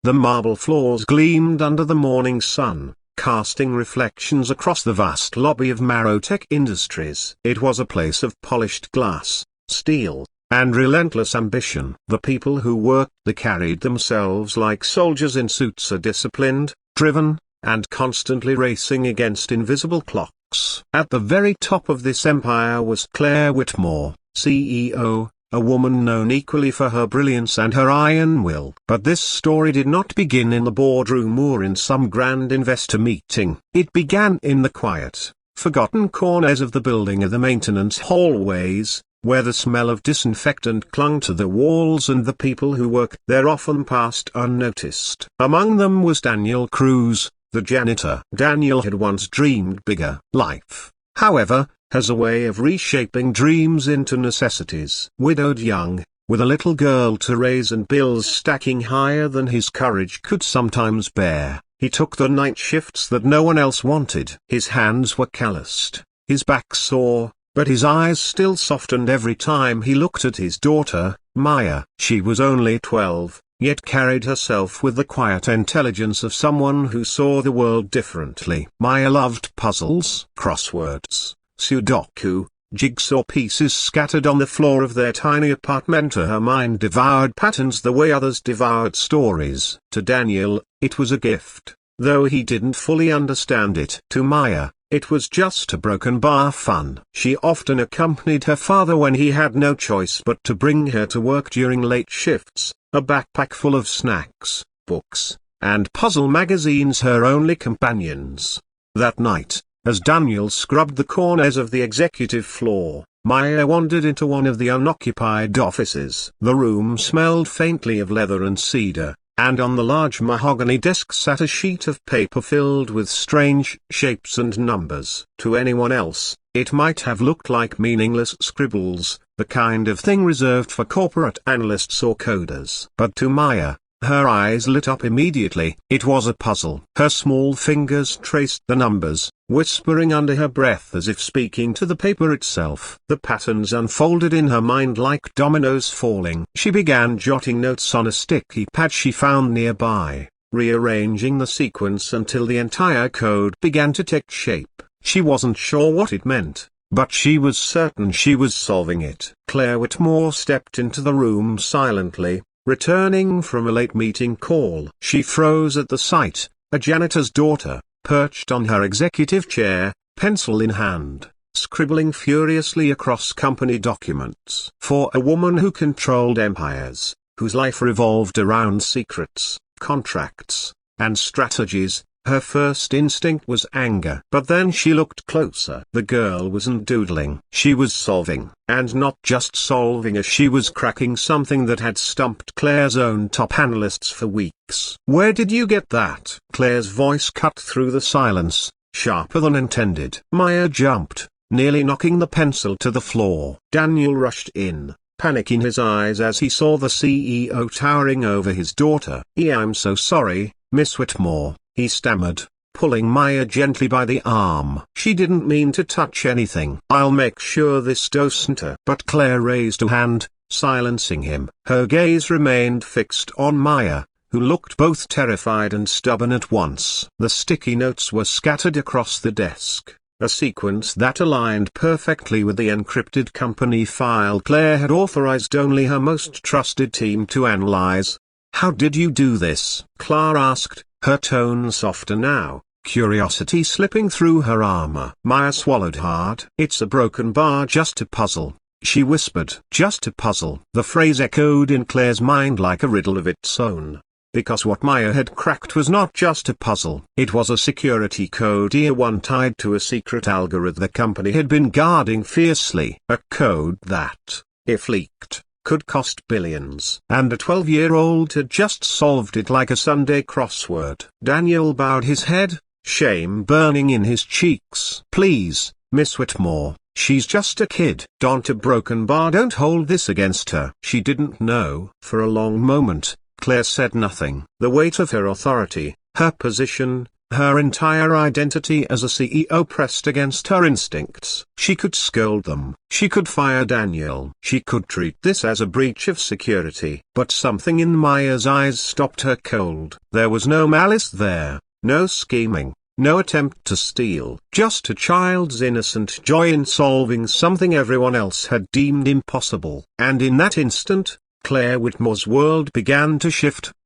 The marble floors gleamed under the morning sun, casting reflections across the vast lobby of Marotech Industries. It was a place of polished glass, steel, and relentless ambition. The people who worked there carried themselves like soldiers in suits, disciplined, driven, and constantly racing against invisible clocks. At the very top of this empire was Claire Whitmore, CEO, a woman known equally for her brilliance and her iron will. But this story did not begin in the boardroom or in some grand investor meeting. It began in the quiet, forgotten corners of the building, of the maintenance hallways, where the smell of disinfectant clung to the walls and the people who worked there often passed unnoticed. Among them was Daniel Cruz, the janitor. Daniel had once dreamed bigger. Life, however, has a way of reshaping dreams into necessities. Widowed young, with a little girl to raise and bills stacking higher than his courage could sometimes bear, he took the night shifts that no one else wanted. His hands were calloused, his back sore, but his eyes still softened every time he looked at his daughter, Maya. She was only 12, yet carried herself with the quiet intelligence of someone who saw the world differently. Maya loved puzzles, crosswords, Sudoku, jigsaw pieces scattered on the floor of their tiny apartment. Her mind devoured patterns the way others devoured stories. To Daniel, it was a gift, though he didn't fully understand it. To Maya, it was just a broken bar fun. She often accompanied her father when he had no choice but to bring her to work during late shifts, a backpack full of snacks, books, and puzzle magazines her only companions. That night, as Daniel scrubbed the corners of the executive floor, Maya wandered into one of the unoccupied offices. The room smelled faintly of leather and cedar, and on the large mahogany desk sat a sheet of paper filled with strange shapes and numbers. To anyone else, it might have looked like meaningless scribbles, the kind of thing reserved for corporate analysts or coders. But to Maya, her eyes lit up immediately. It was a puzzle. Her small fingers traced the numbers, whispering under her breath as if speaking to the paper itself. The patterns unfolded in her mind like dominoes falling. She began jotting notes on a sticky pad she found nearby, rearranging the sequence until the entire code began to take shape. She wasn't sure what it meant, but she was certain she was solving it. Claire Whitmore stepped into the room silently, returning from a late meeting call. She froze at the sight, a janitor's daughter, perched on her executive chair, pencil in hand, scribbling furiously across company documents. For a woman who controlled empires, whose life revolved around secrets, contracts, and strategies, her first instinct was anger. But then she looked closer. The girl wasn't doodling. She was solving. And not just solving, she was cracking something that had stumped Claire's own top analysts for weeks. "Where did you get that?" Claire's voice cut through the silence, sharper than intended. Maya jumped, nearly knocking the pencil to the floor. Daniel rushed in, panic in his eyes as he saw the CEO towering over his daughter. "I'm so sorry, Miss Whitmore," he stammered, pulling Maya gently by the arm. "She didn't mean to touch anything. I'll make sure this doesn't." But Claire raised a hand, silencing him. Her gaze remained fixed on Maya, who looked both terrified and stubborn at once. The sticky notes were scattered across the desk, a sequence that aligned perfectly with the encrypted company file Claire had authorized only her most trusted team to analyze. "How did you do this?" Claire asked, her tone softer now, curiosity slipping through her armor. Maya swallowed hard. "It's a broken bar, just a puzzle," she whispered. "Just a puzzle." The phrase echoed in Claire's mind like a riddle of its own. Because what Maya had cracked was not just a puzzle. It was a security code, one tied to a secret algorithm the company had been guarding fiercely. A code that, if leaked, could cost billions. And a 12-year-old had just solved it like a Sunday crossword. Daniel bowed his head, shame burning in his cheeks. "Please, Miss Whitmore, she's just a kid. Don't a broken bar. Don't hold this against her." She didn't know. For a long moment, Claire said nothing. The weight of her authority, her position, Her entire identity as a CEO pressed against her instincts. She could scold them. She could fire Daniel. She could treat this as a breach of security. But something in Maya's eyes stopped her cold. There was no malice there, no scheming, no attempt to steal. Just a child's innocent joy in solving something everyone else had deemed impossible. And in that instant, Claire Whitmore's world began to shift.